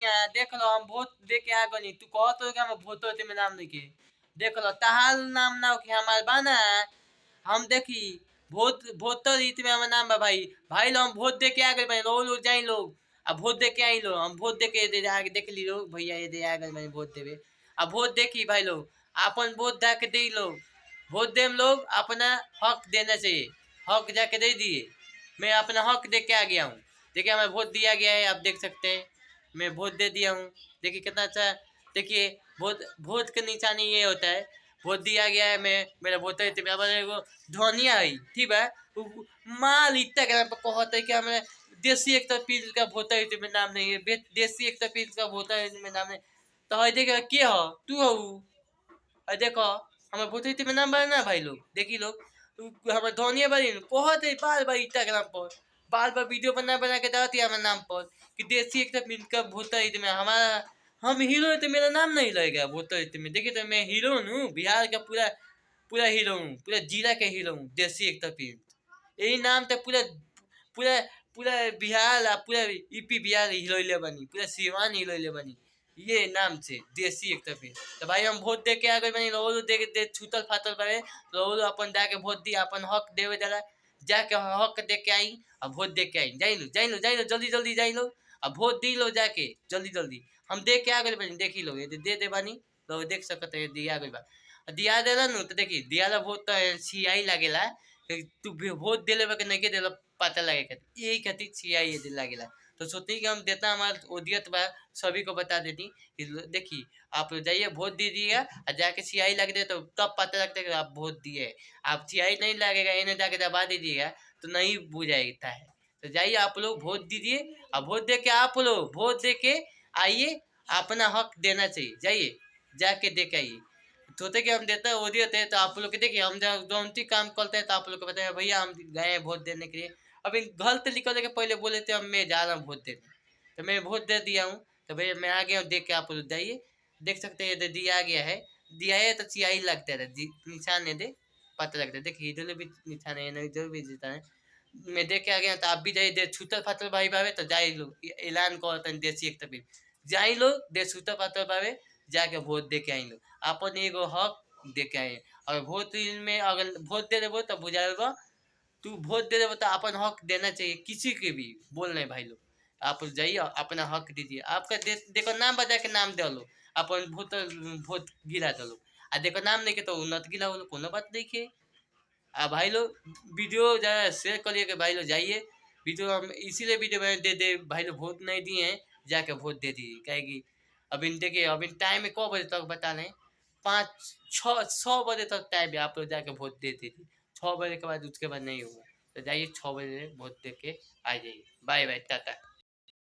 देख लो हम वोट दे के आ गनी तू कह तो कि हम वोट होते में नाम लिखे देख लो तहाल नाम ना कि हमार बाना हम देखी वोट वोटर रीत में हमार नाम बा भाई लो हम वोट दे के आ गए भाई लोग जाई लोग अब वोट दे के आई लो हम वोट दे के दे आगे देख ली लोग भैया ये दे आ गए भाई वोट देवे अब वोट देखी भाई लोग अपन वोट दे के दे लोग वोट देम लोग अपना हक देना चाहिए हक जाके दे दिए मैं अपना हक दे के आ गया हूँ देखिए हमें वोट दिया गया है आप देख सकते हैं मैं वोट दे दिया हूँ देखिए कितना अच्छा देखिए वोट वोट के निशानी ये होता है वोट दिया गया है मैं मेरा वोट है वो ध्वनिया है ठीक है माल इतना कहते है कि हमें देसी एक पील का वोट है तुम्हें नाम नहीं है देसी एक पील का वोट है तुम्हें नाम नहीं तो है देख के हो तू हो देखो हमें वोट है तुम्हें नाम ना भाई लोग देखी लोग हमें ध्वनिया बनी कहते है बार बार इंस्टाग्राम पर बार बार वीडियो बना के डालती है हमारे नाम पर कि देसी एक इनका भूत है में हमारा हम हीरो है तो मेरा नाम नहीं लगेगा भूत है में देखिए तो मैं हीरो हूँ बिहार का पूरा पूरा हीरो हूँ पूरा जिला के हीरो हूँ देसी एक यही नाम तो पूरा पूरा पूरा बिहार पूरा यूपी बिहार हिलोले बनी पूरा सीवान हिलोले बनी ये नाम से देसी एक तो भाई हम वोट दे के आ गए बनी लोग दे दे छूतल फातल बने लोग अपन जाके वोट दिया अपन हक देवे जरा जाके हक दे के आई अब वोट दे के आई जाई लो जल्दी जल्दी जाई लो अब वोट दी लो जाके जल्दी जल्दी हम दे के आ गए बनी देखी लो ये दे बानी तो देख सकते है दिया गई बा दिया देला नु तो देखी दिया वोट तो सियाई लागेला तू वोट दिले के नहीं के दिला पता लगे खातिर यही खातिर सियाई ये लागेला तो सोचती कि हम देता हमारा ओदियत बा सभी को बता देती कि देखिए आप जाइए वोट दीजिएगा और जाके सियाई लग दे तो तब पता लगता है कि आप वोट दिए आप सियाई नहीं लगेगा इन्हें जाके दबा दीजिएगा तो नहीं बुझाता है तो जाइए आप लोग वोट दीजिए और वोट दे के आप लोग वोट दे के आइए अपना हक देना चाहिए जाइए जाके दे के आइए सोचे कि हम देते हैं वो देते हैं तो आप लोग देखिए हम जब जो काम करते हैं तो आप लोग को बताए भैया हम गए हैं वोट देने के लिए अभी गलत निकलने के पहले बोले थे हम मैं जा रहा हूँ वोट देने तो मैं वोट दे दिया हूँ तो भैया मैं आ गया हूँ देख के आप लोग जाइए देख सकते हैं यदि दिया गया है दिया है तो सियाही लगता है निशान नहीं दे पता लगता है देखिए इधर भी निशान है इधर भी निशान है मैं देख के आ गया तो आप भी जाइए दे छूतल फातल भाई भावे तो जाए लोग ऐलान करते हैं देसी एक तभी जाई लोग दे छूतल फातल भावे जाके वोट दे के आई लोग अपन एगो हक दे के आए और वोट में अगर वोट दे देवो तो बुझाएगा तू वोट दे देवो तो अपन हक देना चाहिए किसी के भी बोल रहे भाई लोग आप जाइए अपना हक दीजिए आपका देखो नाम बजा के नाम दे लो अपन वोट वोट गिरा दो आ देखो नाम नहीं के तो उन्नत गिरा हो कोनो बात नहीं के भाई लोग वीडियो ज़रा शेयर करिए कि भाई लोग जाइए वीडियो हम इसीलिए वीडियो में दे भाई लोग वोट नहीं दिए हैं जाके वोट दे दीजिए कहेगी अभी देखिए अभी टाइम में 9 बजे तक बता लें 5 6 बजे तक टाइम है आप लोग जाके वोट दे दीजिए 6 बजे के बाद उसके बाद नहीं होगा तो जाइए 6 बजे वोट दे के आ जाइए बाय बाय टाटा।